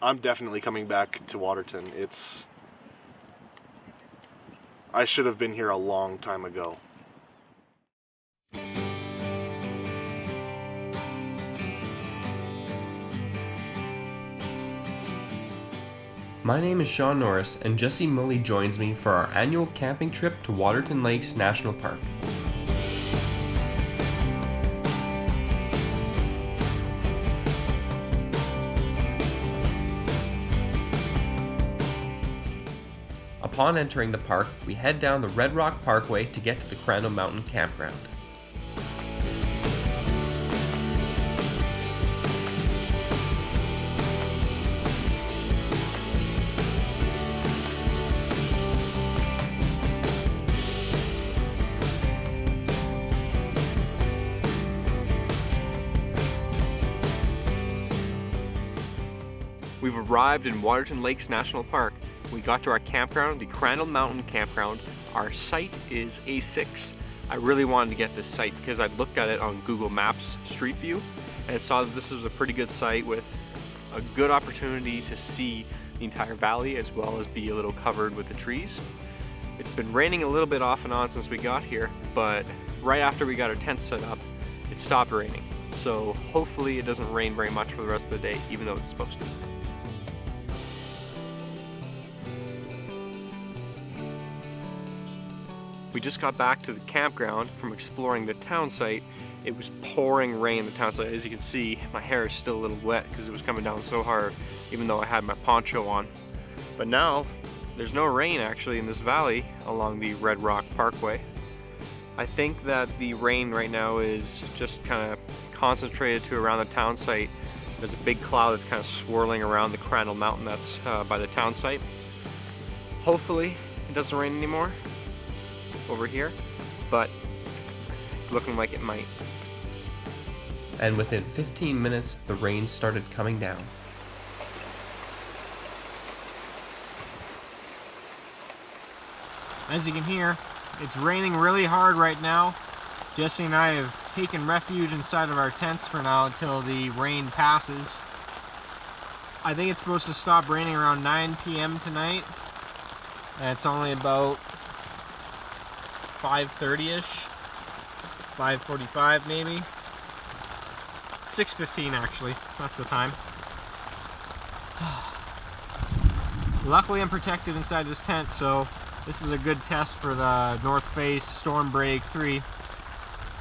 I'm definitely coming back to Waterton. I should have been here a long time ago. My name is Sean Norris, and Jesse Mulley joins me for our annual camping trip to Waterton Lakes National Park. Upon entering the park, we head down the Red Rock Parkway to get to the Crandell Mountain Campground. We've arrived in Waterton Lakes National Park. We got to our campground, the Crandell Mountain Campground. Our site is A6. I really wanted to get this site because I looked at it on Google Maps Street View and saw that this was a pretty good site with a good opportunity to see the entire valley as well as be a little covered with the trees. It's been raining a little bit off and on since we got here, but right after we got our tent set up, it stopped raining. So hopefully it doesn't rain very much for the rest of the day, even though it's supposed to. We just got back to the campground from exploring the town site. It was pouring rain in the town site. As you can see, my hair is still a little wet because it was coming down so hard, even though I had my poncho on. But now, there's no rain actually in this valley along the Red Rock Parkway. I think that the rain right now is just kind of concentrated to around the town site. There's a big cloud that's kind of swirling around the Crandell Mountain that's by the town site. Hopefully, it doesn't rain anymore over here, but it's looking like it might. And within 15 minutes, the rain started coming down. As you can hear, it's raining really hard right now. Jesse and I have taken refuge inside of our tents for now until the rain passes. I think it's supposed to stop raining around 9 p.m. tonight, and it's only about 5:30ish, 5:45 maybe, 6:15 actually, that's the time. Luckily I'm protected inside this tent, so this is a good test for the North Face Stormbreak 3.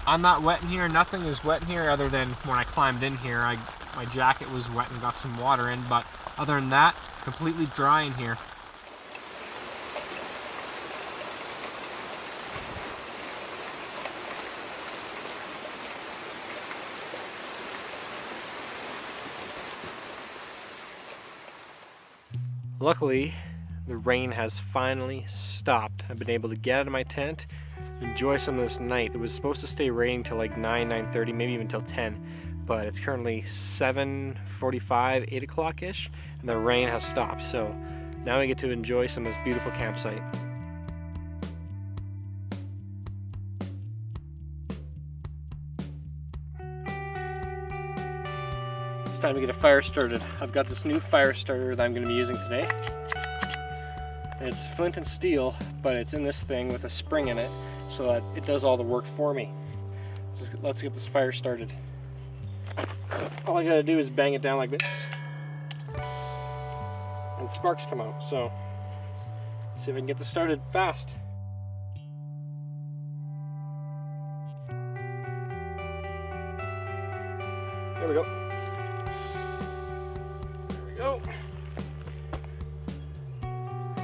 I'm not wet in here, nothing is wet in here other than when I climbed in here. My jacket was wet and got some water in, but other than that, completely dry in here. Luckily, the rain has finally stopped. I've been able to get out of my tent, enjoy some of this night. It was supposed to stay raining till like 9:30, maybe even till 10, but it's currently 7:45, 8 o'clock-ish, and the rain has stopped. So now I get to enjoy some of this beautiful campsite. Time to get a fire started. I've got this new fire starter that I'm going to be using today. It's flint and steel, but it's in this thing with a spring in it so that it does all the work for me. Let's get this fire started. All I gotta do is bang it down like this and sparks come out. So let's see if I can get this started fast. There we go. Go.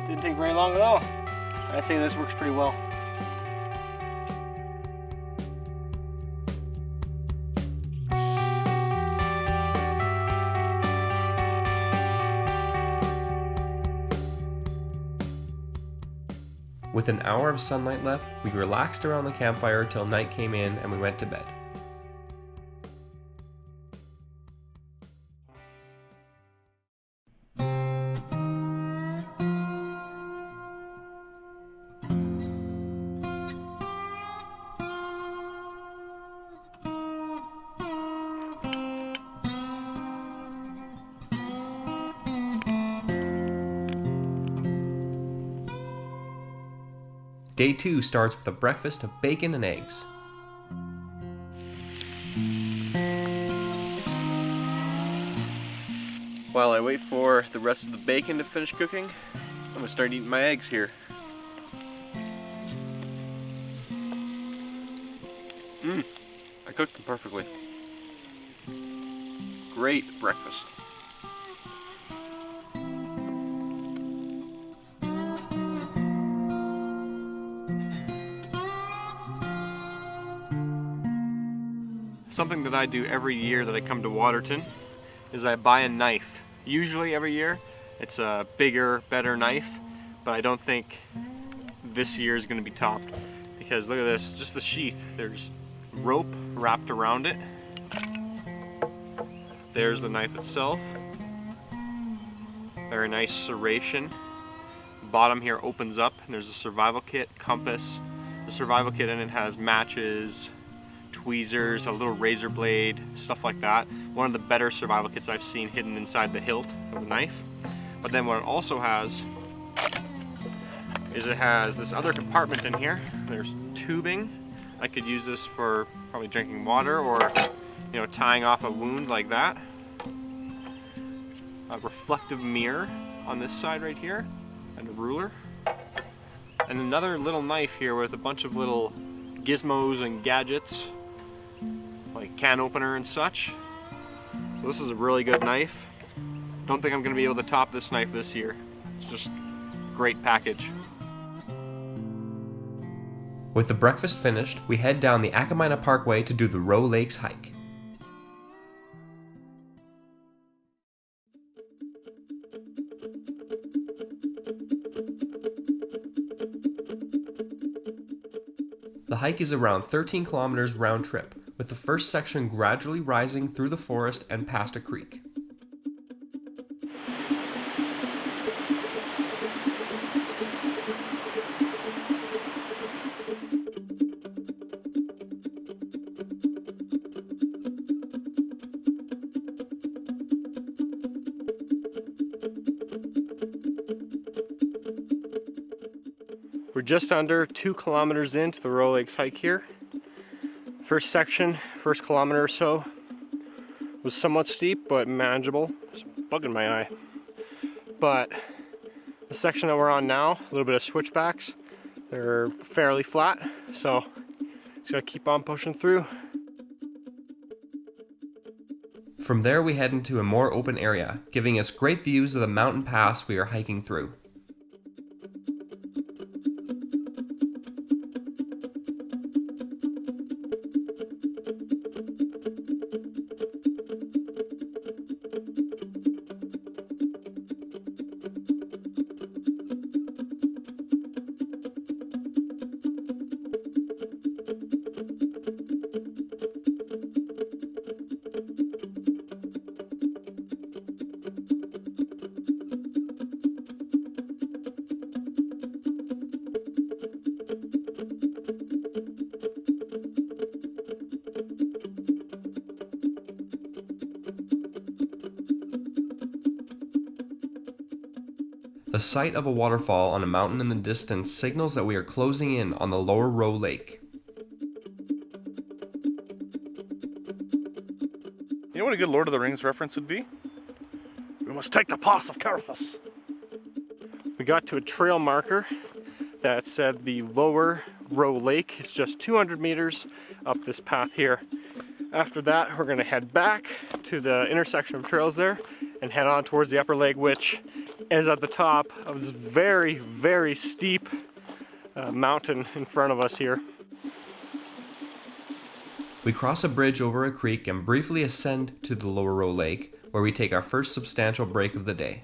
Didn't take very long at all. I'd say this works pretty well. With an hour of sunlight left, we relaxed around the campfire till night came in and we went to bed. Day 2 starts with a breakfast of bacon and eggs. While I wait for the rest of the bacon to finish cooking, I'm gonna start eating my eggs here. I cooked them perfectly. Great breakfast. Something that I do every year that I come to Waterton is I buy a knife. Usually every year it's a bigger, better knife, but I don't think this year is going to be topped because look at this, just the sheath. There's rope wrapped around it. There's the knife itself. Very nice serration. The bottom here opens up and there's a survival kit, compass. The survival kit in it has matches, tweezers, a little razor blade, stuff like that. One of the better survival kits I've seen hidden inside the hilt of the knife. But then what it also has is it has this other compartment in here. There's tubing. I could use this for probably drinking water or, you know, tying off a wound like that. A reflective mirror on this side right here, and a ruler. And another little knife here with a bunch of little gizmos and gadgets, like can opener and such. So this is a really good knife. Don't think I'm going to be able to top this knife this year. It's just a great package. With the breakfast finished, we head down the Akamina Parkway to do the Rowe Lakes Hike. The hike is around 13 kilometers round trip, with the first section gradually rising through the forest and past a creek. We're just under 2 kilometers into the Rowe Lakes hike here. First section, first kilometer or so, was somewhat steep but manageable. It's bugging my eye. But the section that we're on now, a little bit of switchbacks, they're fairly flat, so just gotta keep on pushing through. From there we head into a more open area, giving us great views of the mountain pass we are hiking through. The sight of a waterfall on a mountain in the distance signals that we are closing in on the Lower Rowe Lake. You know what a good Lord of the Rings reference would be? We must take the path of Carthus. We got to a trail marker that said the Lower Rowe Lake. It's just 200 meters up this path here. After that, we're gonna head back to the intersection of trails there and head on towards the Upper Lake, which is at the top of this very, very steep mountain in front of us here. We cross a bridge over a creek and briefly ascend to the Lower Rowe Lake, where we take our first substantial break of the day.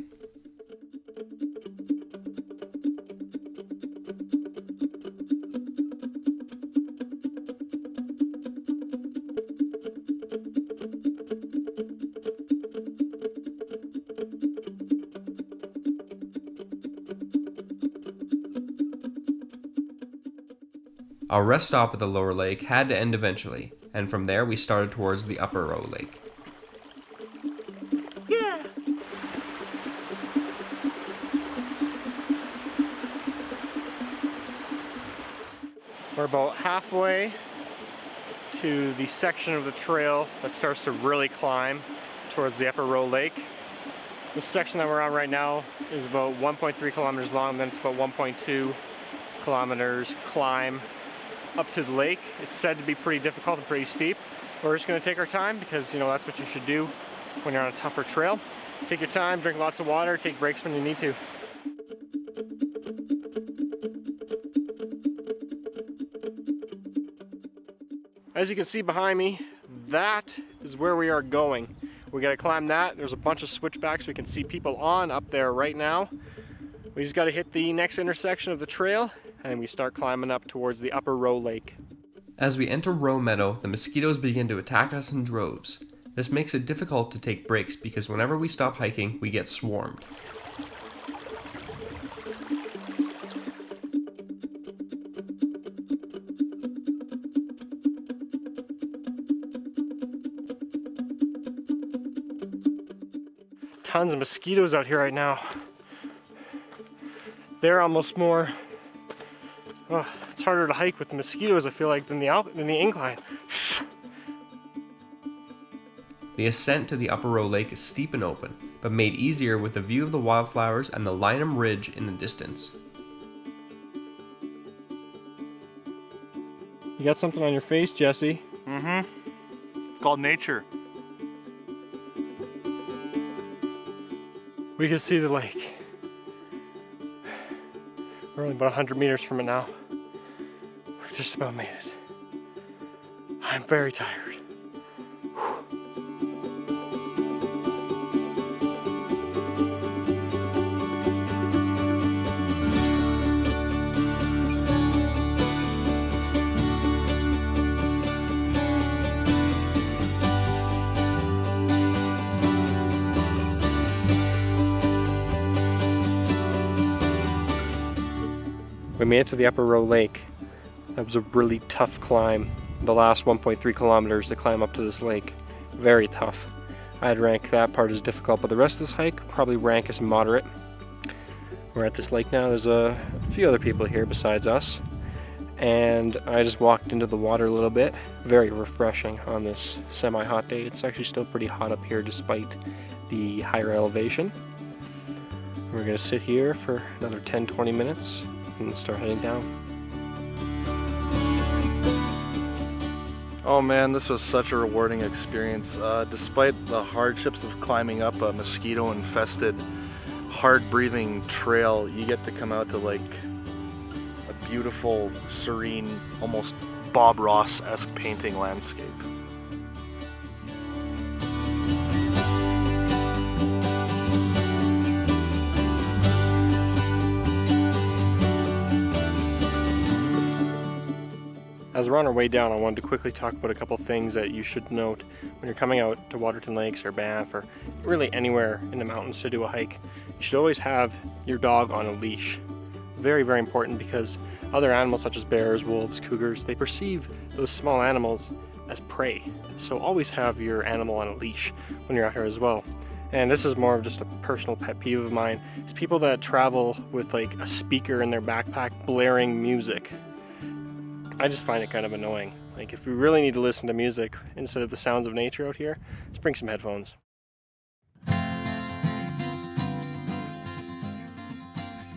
Our rest stop at the Lower Lake had to end eventually, and from there we started towards the Upper Rowe Lake. Yeah! We're about halfway to the section of the trail that starts to really climb towards the Upper Rowe Lake. This section that we're on right now is about 1.3 kilometers long, then it's about 1.2 kilometers climb up to the lake. It's said to be pretty difficult and pretty steep. We're just going to take our time because, you know, that's what you should do when you're on a tougher trail. Take your time, drink lots of water, take breaks when you need to. As you can see behind me, that is where we are going. We gotta climb that. There's a bunch of switchbacks we can see people on up there right now. We just gotta hit the next intersection of the trail and then we start climbing up towards the Upper Rowe Lake. As we enter Rowe Meadow, the mosquitoes begin to attack us in droves. This makes it difficult to take breaks because whenever we stop hiking, we get swarmed. Tons of mosquitoes out here right now. They're almost more, it's harder to hike with the mosquitoes, I feel like, than the incline. The ascent to the Upper Rowe Lake is steep and open, but made easier with the view of the wildflowers and the Lynham Ridge in the distance. You got something on your face, Jesse? Mm-hmm. It's called nature. We can see the lake. We're only about 100 meters from it now. We've just about made it. I'm very tired. We made it to the Upper Rowe Lake. That was a really tough climb. The last 1.3 kilometers to climb up to this lake. Very tough. I'd rank that part as difficult, but the rest of this hike probably rank as moderate. We're at this lake now. There's a few other people here besides us. And I just walked into the water a little bit. Very refreshing on this semi-hot day. It's actually still pretty hot up here despite the higher elevation. We're gonna sit here for another 10-20 minutes and start heading down. Oh man, this was such a rewarding experience. Despite the hardships of climbing up a mosquito-infested, hard-breathing trail, you get to come out to like a beautiful, serene, almost Bob Ross-esque painting landscape. As we're on our way down, I wanted to quickly talk about a couple things that you should note when you're coming out to Waterton Lakes or Banff or really anywhere in the mountains to do a hike. You should always have your dog on a leash. Very, very important because other animals such as bears, wolves, cougars, they perceive those small animals as prey. So always have your animal on a leash when you're out here as well. And this is more of just a personal pet peeve of mine. It's people that travel with like a speaker in their backpack blaring music. I just find it kind of annoying. Like if we really need to listen to music instead of the sounds of nature out here, let's bring some headphones.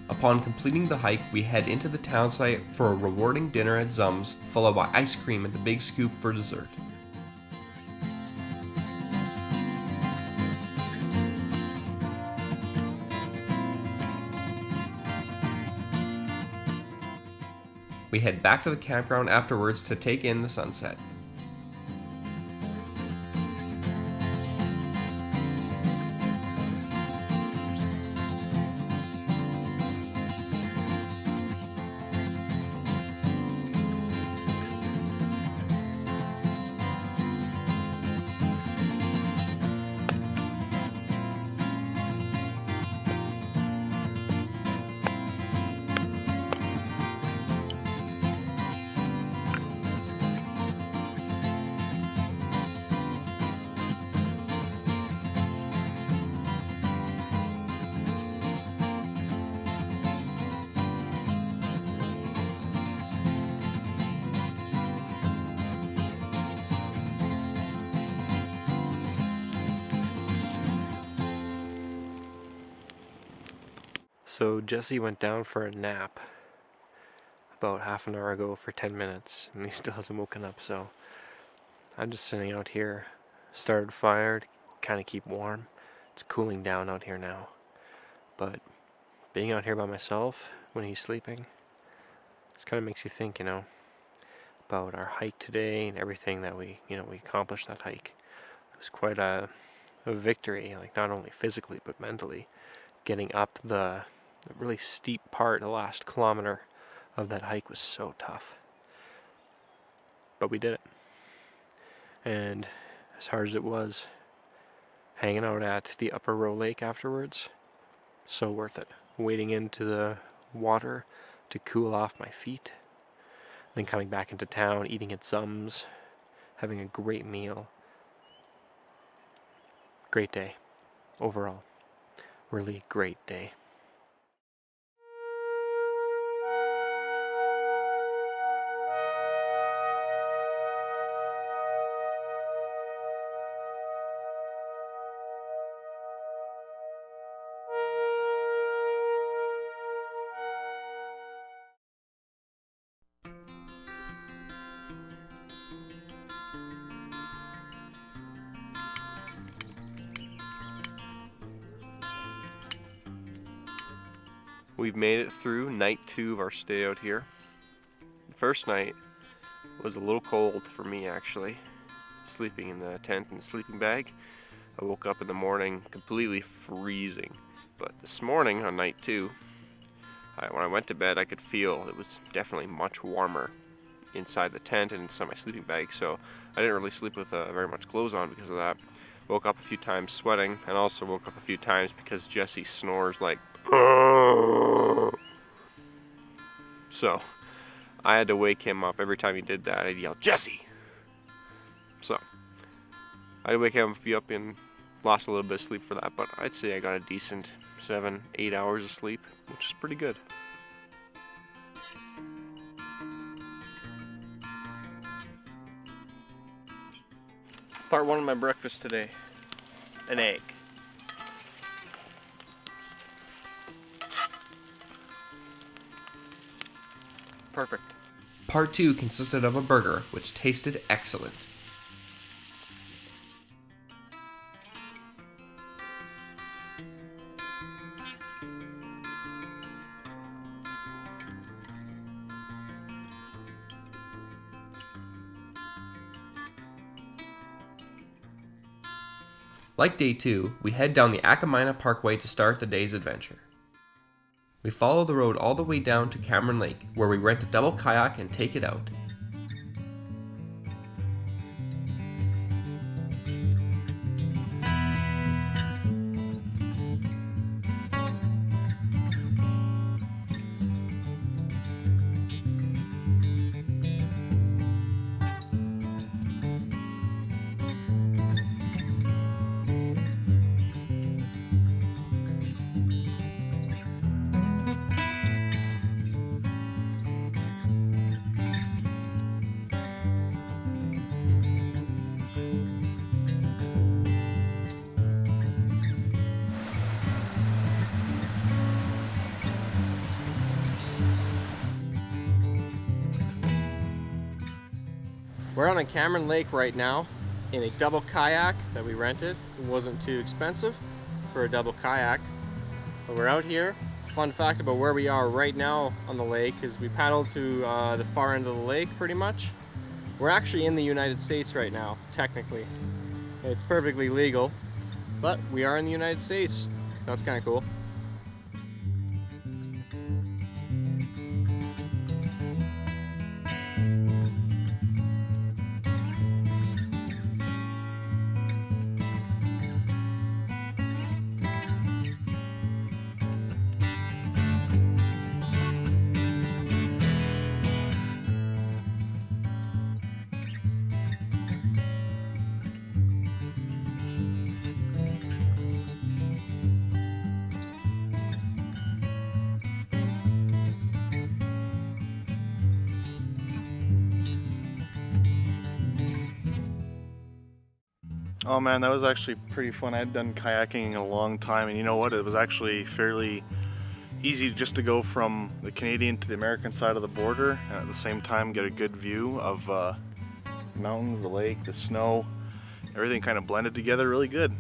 Upon completing the hike, we head into the town site for a rewarding dinner at Zum's, followed by ice cream at the Big Scoop for dessert. We head back to the campground afterwards to take in the sunset. So Jesse went down for a nap about half an hour ago for 10 minutes, and he still hasn't woken up, so I'm just sitting out here. Started a fire to kind of keep warm. It's cooling down out here now, but being out here by myself when he's sleeping, it kind of makes you think, about our hike today and everything that we accomplished that hike. It was quite a victory, like not only physically but mentally. Getting up the really steep part, the last kilometer of that hike was so tough. But we did it. And as hard as it was, hanging out at the Upper Rowe Lake afterwards, so worth it. Wading into the water to cool off my feet, then coming back into town, eating at Zum's, having a great meal. Great day. Overall. Really great day. We've made it through night 2 of our stay out here. The first night was a little cold for me, actually, sleeping in the tent and the sleeping bag. I woke up in the morning completely freezing, but this morning on night 2, when I went to bed, I could feel it was definitely much warmer inside the tent and inside my sleeping bag, so I didn't really sleep with very much clothes on because of that. Woke up a few times sweating, and also woke up a few times because Jesse snores like so I had to wake him up. Every time he did that, I'd yell, "Jesse!" So I had to wake him up and lost a little bit of sleep for that, but I'd say I got a decent 7-8 hours of sleep, which is pretty good. Part 1 of my breakfast today, an egg. Perfect. Part 2 consisted of a burger, which tasted excellent. Like day 2, we head down the Akamina Parkway to start the day's adventure. We follow the road all the way down to Cameron Lake, where we rent a double kayak and take it out. We're on a Cameron Lake right now in a double kayak that we rented. It wasn't too expensive for a double kayak, but we're out here. Fun fact about where we are right now on the lake is we paddled to the far end of the lake pretty much. We're actually in the United States right now, technically. It's perfectly legal, but we are in the United States. That's kind of cool. Oh man, that was actually pretty fun. I had done kayaking in a long time, and you know what? It was actually fairly easy just to go from the Canadian to the American side of the border, and at the same time get a good view of the mountains, the lake, the snow, everything kind of blended together really good.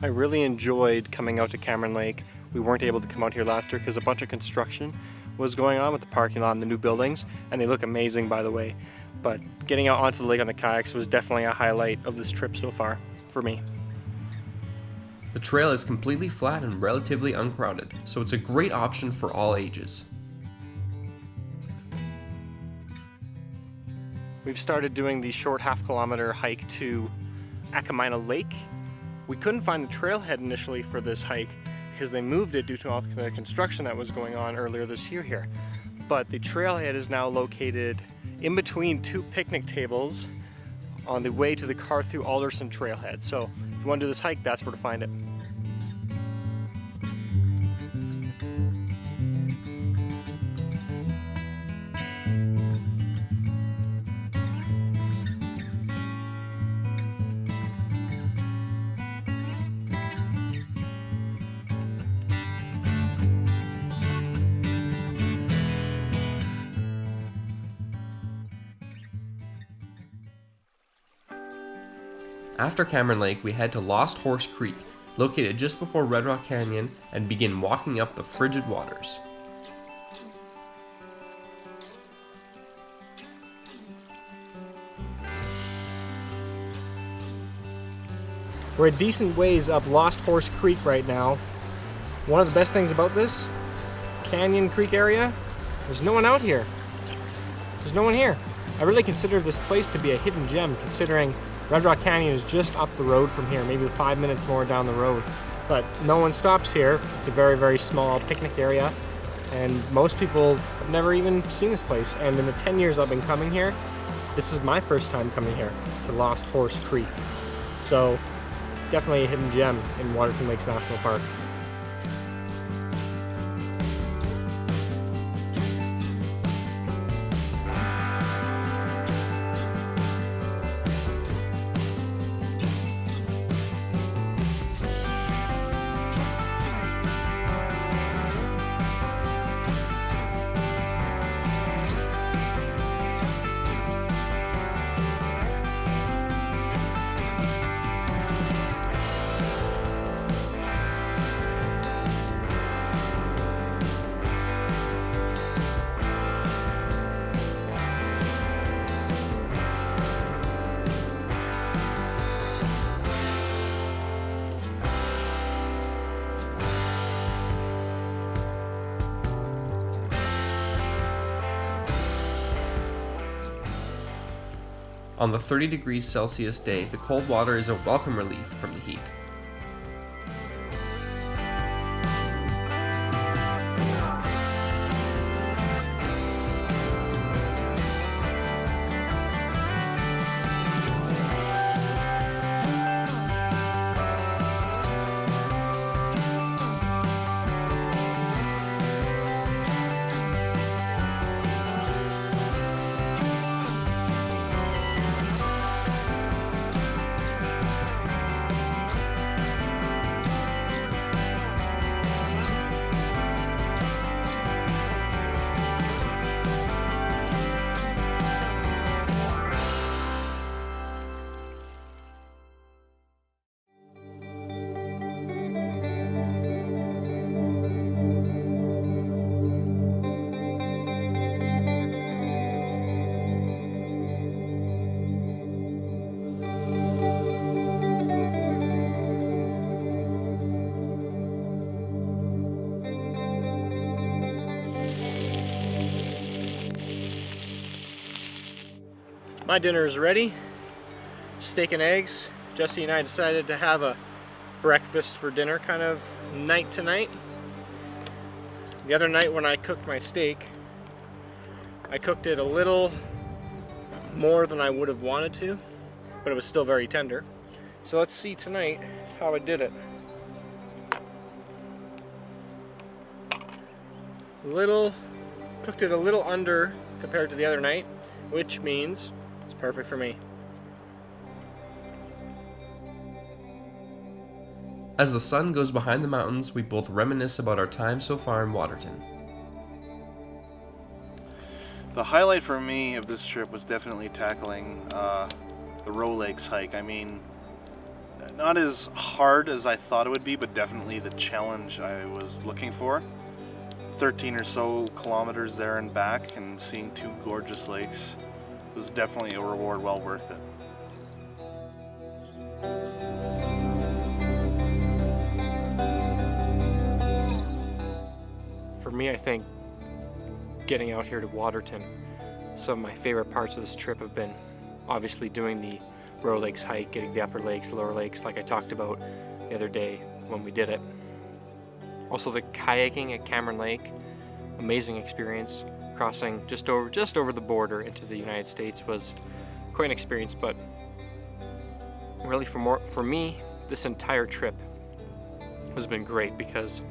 I really enjoyed coming out to Cameron Lake. We weren't able to come out here last year because a bunch of construction was going on with the parking lot and the new buildings, and they look amazing, by the way. But getting out onto the lake on the kayaks was definitely a highlight of this trip so far for me. The trail is completely flat and relatively uncrowded, so it's a great option for all ages. We've started doing the short half-kilometer hike to Akamina Lake. We couldn't find the trailhead initially for this hike because they moved it due to all the construction that was going on earlier this year here. But the trailhead is now located in between two picnic tables on the way to the Carthew Alderson trailhead. So if you want to do this hike, that's where to find it. After Cameron Lake, we head to Lost Horse Creek, located just before Red Rock Canyon, and begin walking up the frigid waters. We're a decent ways up Lost Horse Creek right now. One of the best things about this Canyon Creek area, there's no one out here. There's no one here. I really consider this place to be a hidden gem, considering Red Rock Canyon is just up the road from here, maybe 5 minutes more down the road. But no one stops here. It's a very, very small picnic area, and most people have never even seen this place. And in the 10 years I've been coming here, this is my first time coming here to Lost Horse Creek. So definitely a hidden gem in Waterton Lakes National Park. On the 30 degrees Celsius day, the cold water is a welcome relief from the heat. My dinner is ready. Steak and eggs. Jesse and I decided to have a breakfast for dinner kind of night to night. The other night when I cooked my steak, I cooked it a little more than I would have wanted to, but it was still very tender. So let's see tonight how I did it. Cooked it a little under compared to the other night, which means It's perfect for me. As the sun goes behind the mountains, we both reminisce about our time so far in Waterton. The highlight for me of this trip was definitely tackling the Rowe Lakes hike. I mean, not as hard as I thought it would be, but definitely the challenge I was looking for. 13 or so kilometers there and back, and seeing two gorgeous lakes was definitely a reward well worth it. For me, I think getting out here to Waterton, some of my favorite parts of this trip have been obviously doing the Rowe Lakes hike, getting the Upper Lakes, Lower Lakes, like I talked about the other day when we did it. Also the kayaking at Cameron Lake, amazing experience. Crossing just over the border into the United States was quite an experience, but really for me, this entire trip has been great because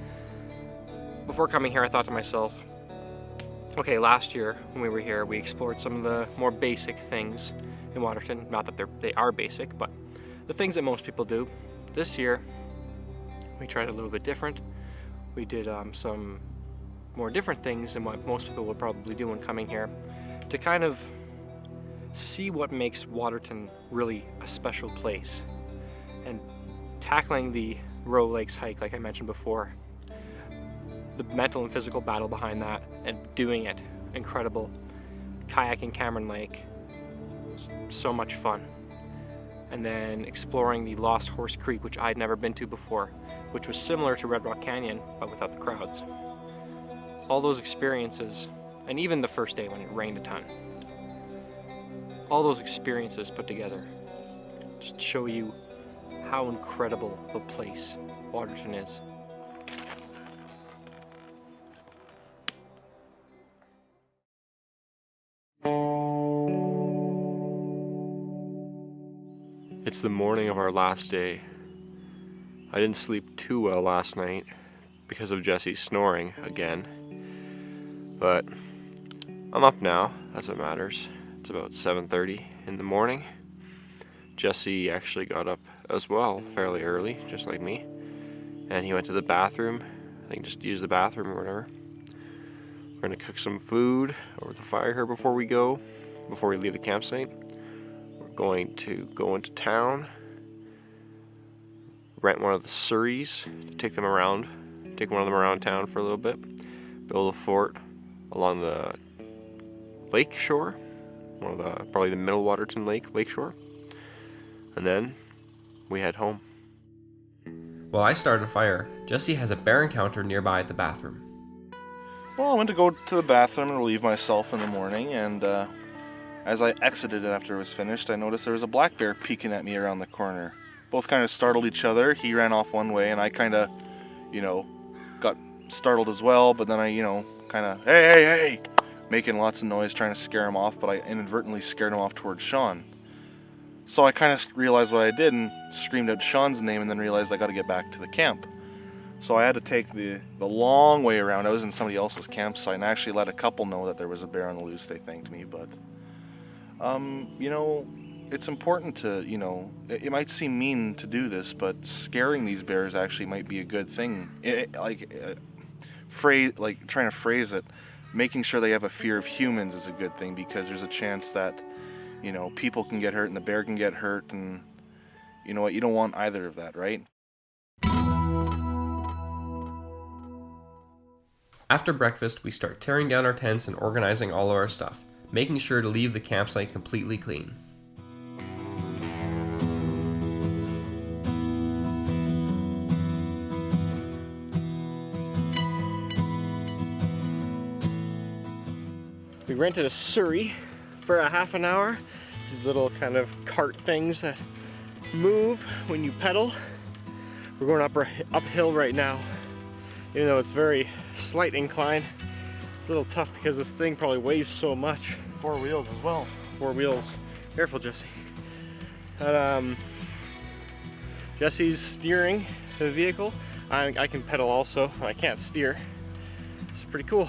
before coming here I thought to myself, okay, last year when we were here we explored some of the more basic things in Waterton. Not that they are basic, but the things that most people do. This year we tried a little bit different. We did some more different things than what most people would probably do when coming here, to kind of see what makes Waterton really a special place. And tackling the Rowe Lakes hike, like I mentioned before, the mental and physical battle behind that, and doing it, incredible. Kayaking Cameron Lake, was so much fun. And then exploring the Lost Horse Creek, which I'd never been to before, which was similar to Red Rock Canyon, but without the crowds. All those experiences, and even the first day when it rained a ton, all those experiences put together just show you how incredible of a place Waterton is. It's the morning of our last day. I didn't sleep too well last night because of Jesse's snoring again. But I'm up now, that's what matters. It's about 7:30 in the morning. Jesse actually got up as well fairly early, just like me. And he went to the bathroom. I think just use the bathroom or whatever. We're gonna cook some food over the fire here before we leave the campsite. We're going to go into town, rent one of the surreys, take one of them around town for a little bit, build a fort along the lake shore, probably the Middle Waterton Lake shore, and then we head home. While I start a fire, Jesse has a bear encounter nearby at the bathroom. Well, I went to go to the bathroom and relieve myself in the morning, and as I exited it after it was finished, I noticed there was a black bear peeking at me around the corner. Both kind of startled each other. He ran off one way, and I kind of, got startled as well, but then I, kind of, hey, making lots of noise trying to scare him off, but I inadvertently scared him off towards Sean. So I kind of realized what I did and screamed out Sean's name, and then realized I got to get back to the camp. So I had to take the long way around. I was in somebody else's campsite, and I actually let a couple know that there was a bear on the loose. They thanked me, but it's important to, it might seem mean to do this, but scaring these bears actually might be a good thing. Trying to phrase it, making sure they have a fear of humans is a good thing, because there's a chance that, people can get hurt and the bear can get hurt, and you know what, you don't want either of that, right? After breakfast, we start tearing down our tents and organizing all of our stuff, making sure to leave the campsite completely clean. We rented a surrey for a half an hour. These little kind of cart things that move when you pedal. We're going uphill right now. Even though it's very slight incline, it's a little tough because this thing probably weighs so much. 4 wheels as well. 4 wheels. Careful, Jesse. And, Jesse's steering the vehicle. I can pedal also. I can't steer. It's pretty cool.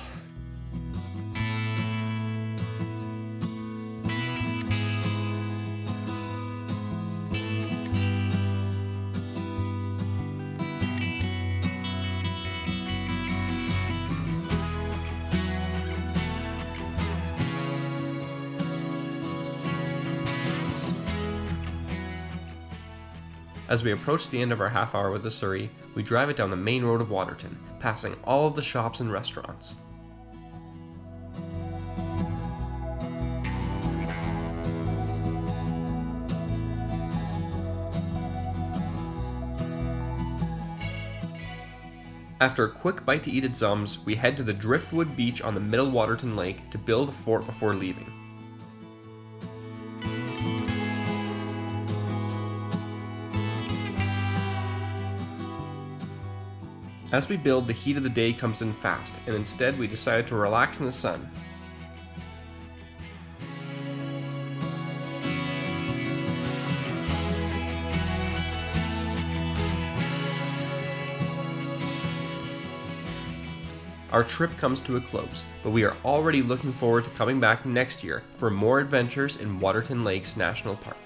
As we approach the end of our half hour with the Surrey, we drive it down the main road of Waterton, passing all of the shops and restaurants. After a quick bite to eat at Zum's, we head to the Driftwood Beach on the Middle Waterton Lake to build a fort before leaving. As we build, the heat of the day comes in fast, and instead we decided to relax in the sun. Our trip comes to a close, but we are already looking forward to coming back next year for more adventures in Waterton Lakes National Park.